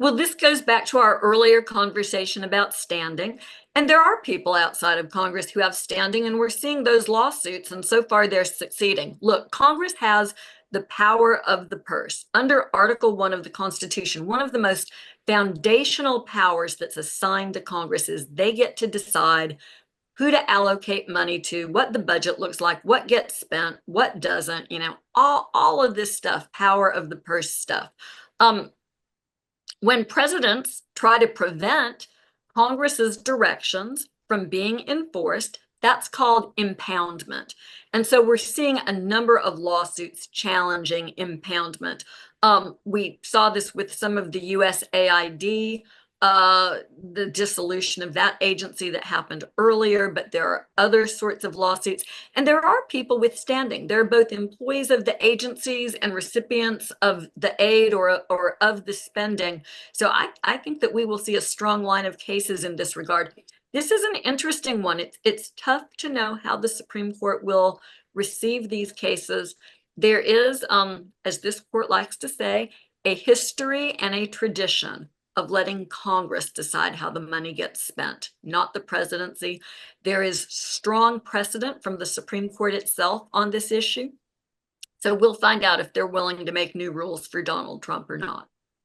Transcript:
Well, this goes back to our earlier conversation about standing. And there are people outside of Congress who have standing, and we're seeing those lawsuits, and so far they're succeeding. Look, Congress has the power of the purse. Under Article 1 of the Constitution, one of the most foundational powers that's assigned to Congress is they get to decide who to allocate money to, what the budget looks like, what gets spent, what doesn't, all of this stuff, power of the purse stuff. When presidents try to prevent Congress's directions from being enforced, that's called impoundment. And so we're seeing a number of lawsuits challenging impoundment. We saw this with some of the USAID, the dissolution of that agency that happened earlier, but there are other sorts of lawsuits. And there are people withstanding. There are both employees of the agencies and recipients of the aid or of the spending. So I think that we will see a strong line of cases in this regard. This is an interesting one. It's tough to know how the Supreme Court will receive these cases. There is, as this court likes to say, a history and a tradition of letting Congress decide how the money gets spent, not the presidency. There is strong precedent from the Supreme Court itself on this issue. So we'll find out if they're willing to make new rules for Donald Trump or not.